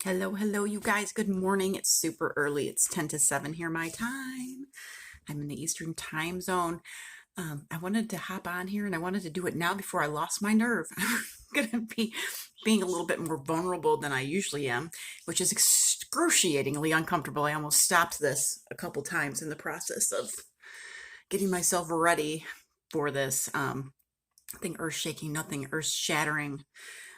Hello, you guys. Good morning. It's super early. It's 10 to 7 here, my time. I'm in the Eastern time zone. I wanted to hop on here and I wanted to do it now before I lost my nerve. I'm going to be being a little bit more vulnerable than I usually am, which is excruciatingly uncomfortable. I almost stopped this a couple times in the process of getting myself ready for this. Nothing earth shaking, nothing earth shattering.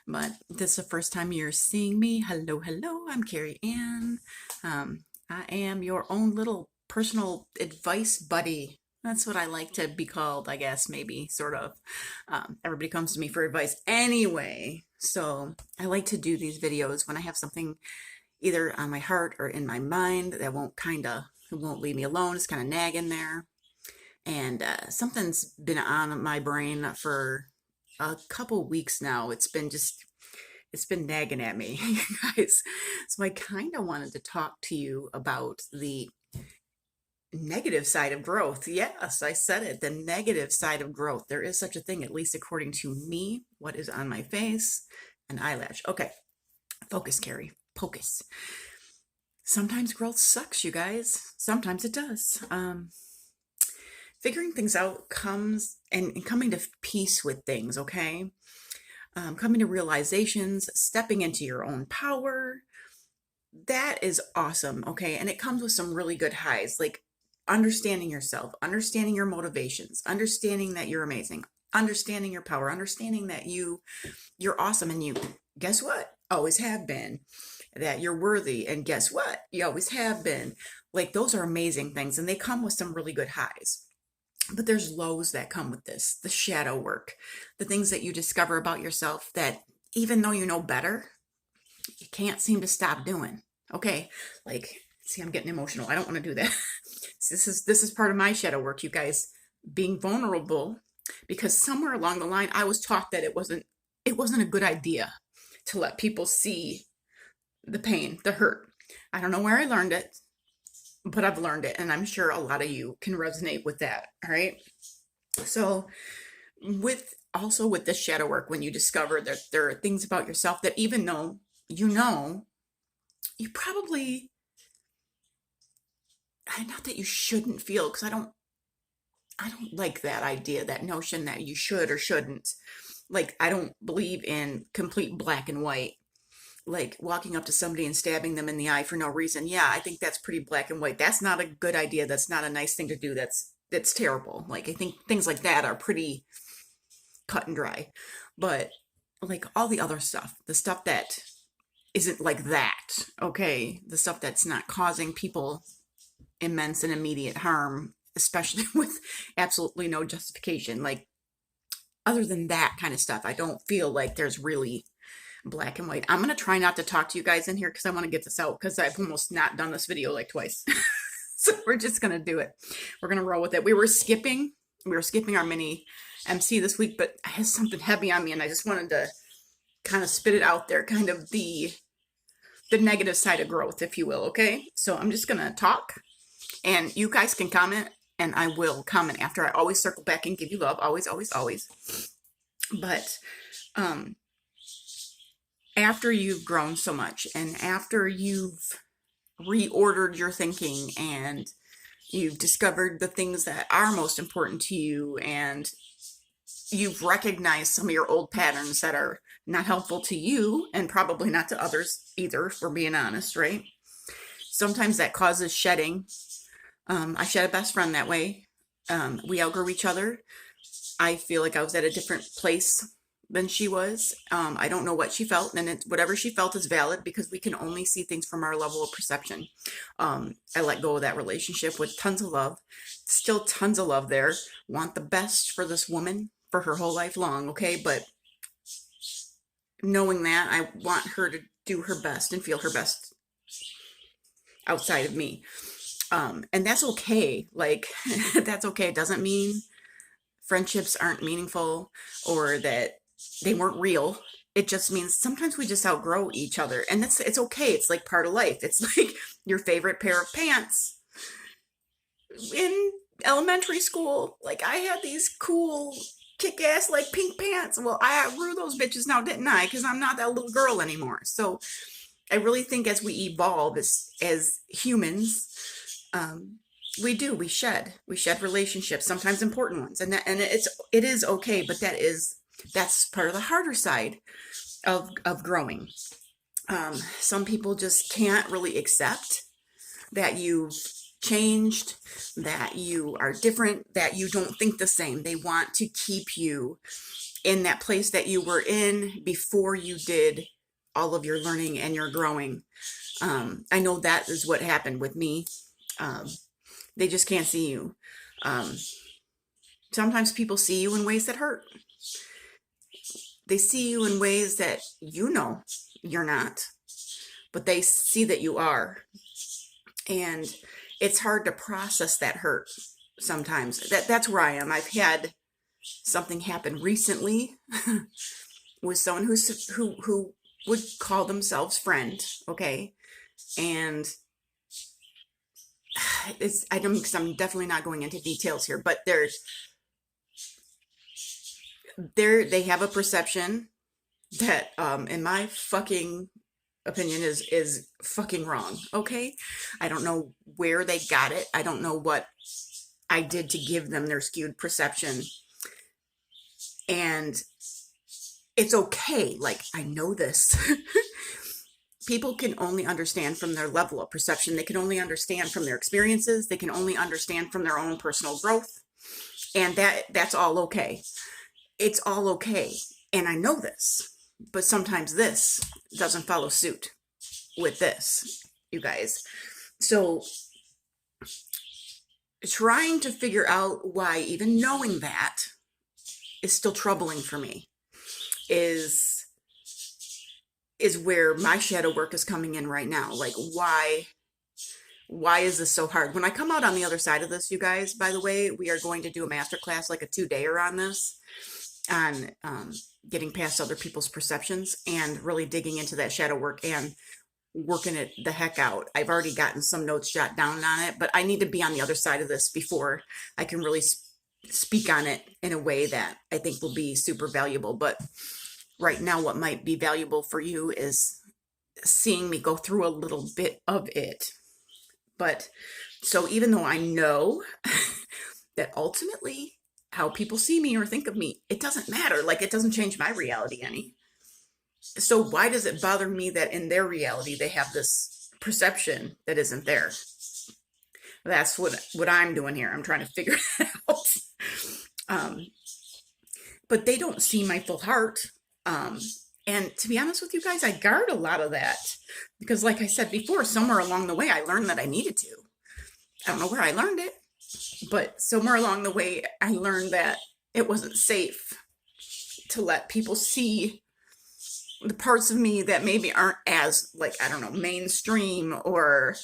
But this is the first time you're seeing me. Hello, I'm Carrie Ann. I am your own little personal advice buddy. That's what I like to be called, I guess, maybe, sort of. Everybody comes to me for advice anyway. So I like to do these videos when I have something either on my heart or in my mind that it won't leave me alone. It's kind of nagging there. And something's been on my brain for a couple weeks now. It's been nagging at me, you guys. So I kind of wanted to talk to you about the negative side of growth. Yes, I said it, the negative side of growth. There is such a thing, at least according to me. What is on my face? An eyelash. Okay, focus, Carrie. Focus. Sometimes growth sucks, you guys. Sometimes it does. Figuring things out comes and coming to peace with things, okay? Coming to realizations, stepping into your own power. That is awesome, okay? And it comes with some really good highs, like understanding yourself, understanding your motivations, understanding that you're amazing, understanding your power, understanding that you're awesome and you, guess what? Always have been. That you're worthy and guess what? You always have been. Like those are amazing things and they come with some really good highs. But there's lows that come with this, the shadow work, the things that you discover about yourself that even though you know better, you can't seem to stop doing. Okay, like, see, I'm getting emotional. I don't want to do that. This is part of my shadow work, you guys, being vulnerable, because somewhere along the line, I was taught that it wasn't a good idea to let people see the pain, the hurt. I don't know where I learned it, but I've learned it, and I'm sure a lot of you can resonate with that. All right. So with this shadow work, when you discover that there are things about yourself that even though you probably, not that you shouldn't feel, because I don't like that idea, that notion that you should or shouldn't. Like, I don't believe in complete black and white, like walking up to somebody and stabbing them in the eye for no reason. Yeah, I think that's pretty black and white. That's not a good idea. That's not a nice thing to do. That's terrible. Like, I think things like that are pretty cut and dry. But like all the other stuff, the stuff that isn't like that, okay, the stuff that's not causing people immense and immediate harm, especially with absolutely no justification, like other than that kind of stuff, I don't feel like there's really black and white. I'm going to try not to talk to you guys in here because I want to get this out, because I've almost not done this video like twice. So we're just going to do it. We're going to roll with it. We were skipping our mini MC this week, but I had something heavy on me and I just wanted to kind of spit it out there, kind of the negative side of growth, if you will. Okay. So I'm just going to talk and you guys can comment and I will comment after. I always circle back and give you love. Always, always, always. But, after you've grown so much and after you've reordered your thinking and you've discovered the things that are most important to you and you've recognized some of your old patterns that are not helpful to you and probably not to others either, if we're being honest, right? Sometimes that causes shedding. I shed a best friend that way. We outgrew each other. I feel like I was at a different place than she was. I don't know what she felt, and whatever she felt is valid because we can only see things from our level of perception. I let go of that relationship with tons of love, still tons of love there. Want the best for this woman for her whole life long, okay? But knowing that, I want her to do her best and feel her best outside of me. And that's okay. Like, that's okay. It doesn't mean friendships aren't meaningful or that they weren't real. It just means sometimes we just outgrow each other, and it's okay. It's like part of life. It's like your favorite pair of pants in elementary school. Like, I had these cool kick-ass like pink pants. Well, I outgrew those bitches now, didn't I? Because I'm not that little girl anymore. So I really think as we evolve as humans, we shed relationships, sometimes important ones, and it is okay, but that's part of the harder side of growing. Some people just can't really accept that you've changed, that you are different, that you don't think the same. They want to keep you in that place that you were in before you did all of your learning and your growing. I know that is what happened with me. They just can't see you. Sometimes people see you in ways that hurt. They see you in ways that you know you're not, but they see that you are. And it's hard to process that hurt sometimes. That's where I am. I've had something happen recently with someone who would call themselves friend, okay? And I don't, because I'm definitely not going into details here, but they have a perception that in my fucking opinion is fucking wrong, okay? I don't know where they got it. I don't know what I did to give them their skewed perception. And it's okay. Like, I know this. People can only understand from their level of perception. They can only understand from their experiences. They can only understand from their own personal growth. And that's all okay. It's all okay. And I know this. But sometimes this doesn't follow suit with this, you guys. So trying to figure out why even knowing that is still troubling for me is where my shadow work is coming in right now. Like, why is this so hard? When I come out on the other side of this, you guys, by the way, we are going to do a masterclass, like a 2-dayer on this, on getting past other people's perceptions and really digging into that shadow work and working it the heck out. I've already gotten some notes jot down on it, but I need to be on the other side of this before I can really speak on it in a way that I think will be super valuable. But right now, what might be valuable for you is seeing me go through a little bit of it. But so even though I know that ultimately how people see me or think of me, it doesn't matter. Like, it doesn't change my reality any. So why does it bother me that in their reality they have this perception that isn't there? That's what I'm doing here. I'm trying to figure it out. But they don't see my full heart. And to be honest with you guys, I guard a lot of that because, like I said before, somewhere along the way, I learned that I needed to. I don't know where I learned it, but somewhere along the way, I learned that it wasn't safe to let people see the parts of me that maybe aren't as, like, I don't know, mainstream or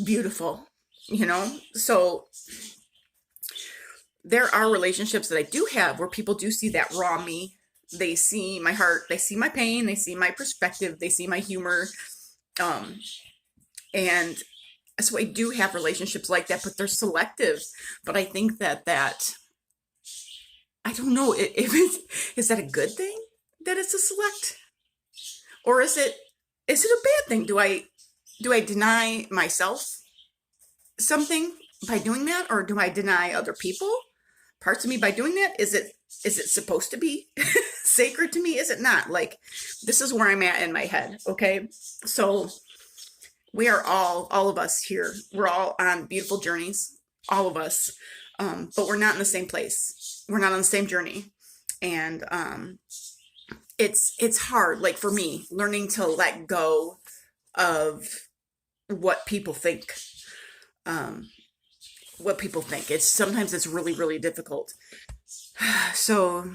beautiful, you know? So there are relationships that I do have where people do see that raw me. They see my heart, they see my pain, they see my perspective, they see my humor. And so I do have relationships like that, but they're selective. But I think that I don't know is that a good thing that it's a select, or is it a bad thing? Do I deny myself something by doing that, or do I deny other people parts of me by doing that? Is it supposed to be sacred to me? Is it not? Like, this is where I'm at in my head. Okay. So we are all of us here. We're all on beautiful journeys, all of us. But we're not in the same place. We're not on the same journey. And, it's hard, like for me, learning to let go of what people think. Sometimes it's really, really difficult. So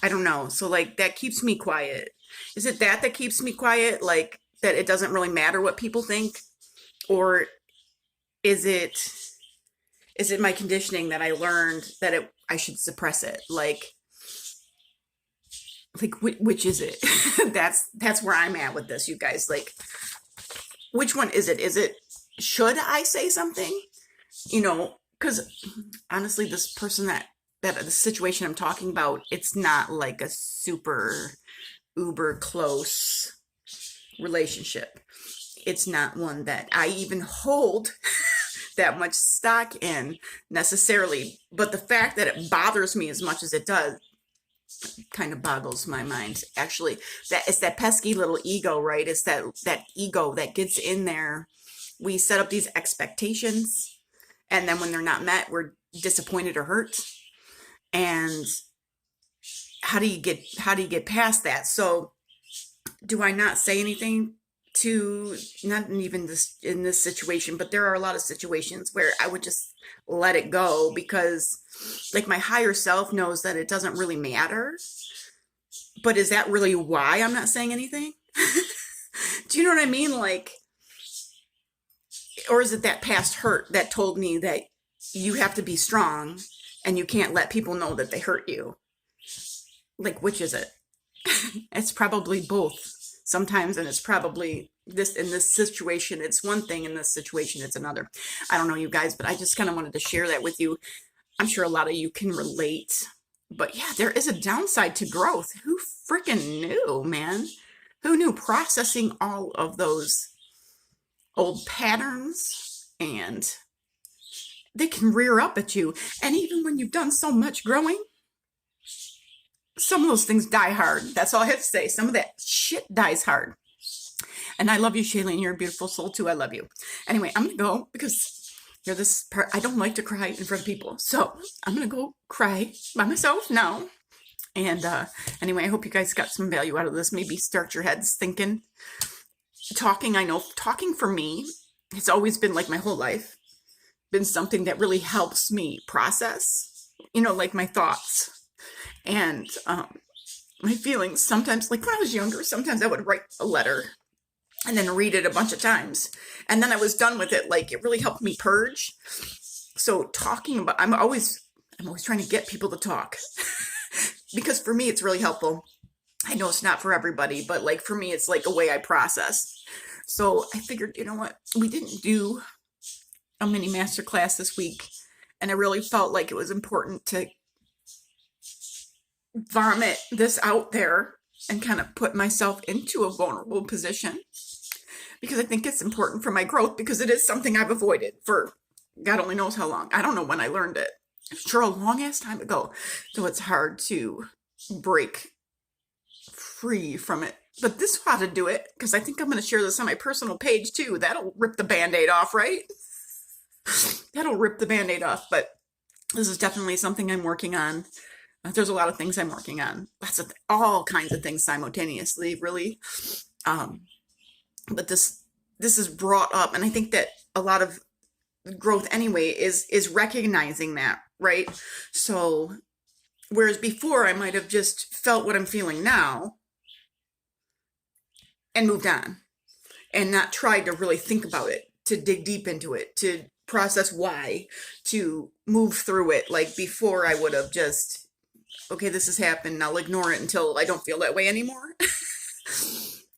I don't know. So like that keeps me quiet. Is it that keeps me quiet? Like that it doesn't really matter what people think? Or is it my conditioning that I learned that I should suppress it? Like which is it? That's where I'm at with this, you guys. Like, which one is it? Is it, should I say something? You know, because honestly, this person that the situation I'm talking about, it's not like a super uber close relationship. It's not one that I even hold that much stock in necessarily, but the fact that it bothers me as much as it does kind of boggles my mind. Actually, that it's that pesky little ego, right? It's that ego that gets in there. We set up these expectations, and then when they're not met, we're disappointed or hurt. And how do you get past that? So do I not say anything to, not even this in this situation, but there are a lot of situations where I would just let it go because like my higher self knows that it doesn't really matter. But is that really why I'm not saying anything? Do you know what I mean? Like, or is it that past hurt that told me that you have to be strong and you can't let people know that they hurt you? Like, which is it? It's probably both sometimes, and it's probably this in this situation it's one thing, in this situation it's another. I don't know, you guys, but I just kind of wanted to share that with you. I'm sure a lot of you can relate, but yeah, there is a downside to growth. Who freaking knew, man? Who knew? Processing all of those old patterns, and they can rear up at you. And even when you've done so much growing, some of those things die hard. That's all I have to say. Some of that shit dies hard. And I love you, Shailene. You're a beautiful soul too. I love you. Anyway, I'm going to go because you're this part. I don't like to cry in front of people. So I'm going to go cry by myself now. And anyway, I hope you guys got some value out of this. Maybe start your heads thinking. Talking, I know, talking for me has always been, like my whole life, been something that really helps me process, like my thoughts and my feelings. Sometimes, like when I was younger, sometimes I would write a letter and then read it a bunch of times. And then I was done with it. Like, it really helped me purge. So talking about, I'm always trying to get people to talk because for me, it's really helpful. I know it's not for everybody, but like for me, it's like a way I process. So I figured, you know what? We didn't do a mini masterclass this week, and I really felt like it was important to vomit this out there and kind of put myself into a vulnerable position because I think it's important for my growth, because it is something I've avoided for God only knows how long. I don't know when I learned it. Sure, a long ass time ago. So it's hard to break free from it. But this is how to do it, because I think I'm going to share this on my personal page too. That'll rip the Band-Aid off, right? That'll rip the Band-Aid off. But this is definitely something I'm working on. There's a lot of things I'm working on. All kinds of things simultaneously, really. But this is brought up, and I think that a lot of growth anyway is recognizing that, right? So whereas before I might have just felt what I'm feeling now and moved on and not tried to really think about it, to dig deep into it, to process why, to move through it. Like before I would have just, okay, this has happened, I'll ignore it until I don't feel that way anymore.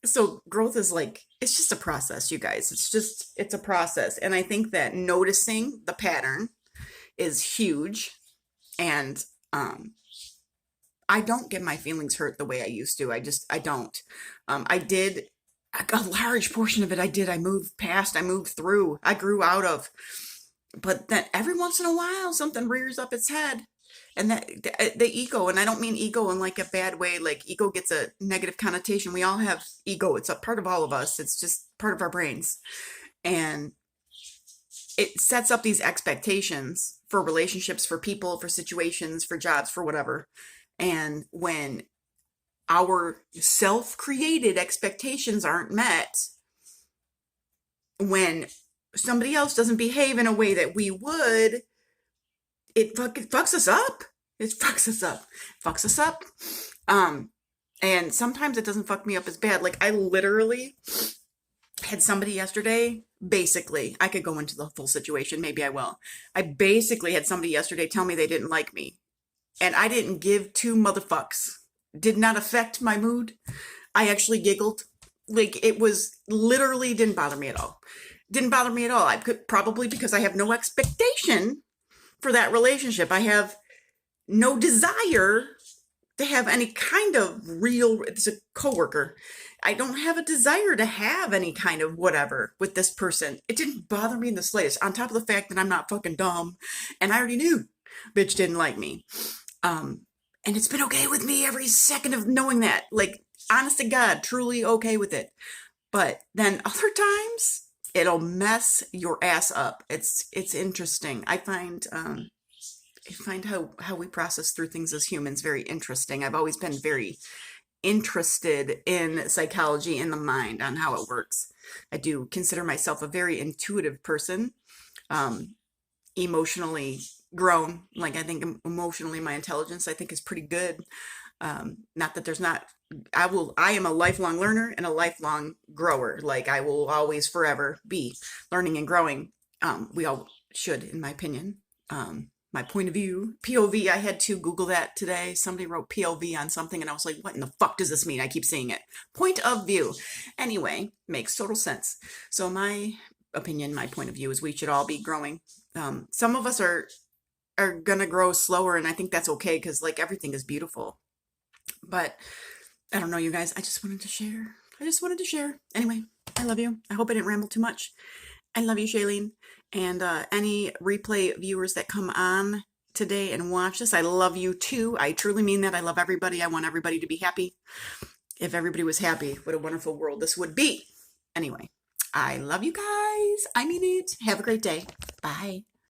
So growth is like, it's just a process, you guys. It's a process. And I think that noticing the pattern is huge. And I don't get my feelings hurt the way I used to. I don't. I did a large portion of it. I moved past, I moved through, I grew out of. But then every once in a while, something rears up its head. And that the ego, and I don't mean ego in like a bad way, like ego gets a negative connotation. We all have ego. It's a part of all of us. It's just part of our brains. And it sets up these expectations for relationships, for people, for situations, for jobs, for whatever. And when our self-created expectations aren't met, when somebody else doesn't behave in a way that we would, it fucks us up. It fucks us up. Fucks us up. And sometimes it doesn't fuck me up as bad. Like I literally had somebody yesterday, basically, I could go into the full situation. Maybe I will. I basically had somebody yesterday tell me they didn't like me. And I didn't give two motherfucks. Did not affect my mood. I actually giggled. Like it was literally didn't bother me at all. Didn't bother me at all. I could probably because I have no expectation for that relationship. I have no desire to have any kind of real, it's a coworker. I don't have a desire to have any kind of whatever with this person. It didn't bother me in the slightest. On top of the fact that I'm not fucking dumb, and I already knew bitch didn't like me. Um, and it's been okay with me every second of knowing that. Like, honest to God, truly okay with it. But then other times, it'll mess your ass up. It's interesting. I find how we process through things as humans very interesting. I've always been very interested in psychology in the mind on how it works. I do consider myself a very intuitive person, um, emotionally grown. Like I think emotionally, my intelligence I think is pretty good. Not that there's not. I am a lifelong learner and a lifelong grower. Like I will always forever be learning and growing. We all should, in my opinion. My point of view, POV, I had to Google that today. Somebody wrote POV on something and I was like, what in the fuck does this mean? I keep saying it. Point of view. Anyway, makes total sense. So my opinion, my point of view is we should all be growing. Some of us are gonna grow slower and I think that's okay because like everything is beautiful. But I don't know, you guys. I just wanted to share. Anyway, I love you. I hope I didn't ramble too much. I love you, Shailene. And any replay viewers that come on today and watch this, I love you too. I truly mean that. I love everybody. I want everybody to be happy. If everybody was happy, what a wonderful world this would be. Anyway, I love you guys. I mean it. Have a great day. Bye.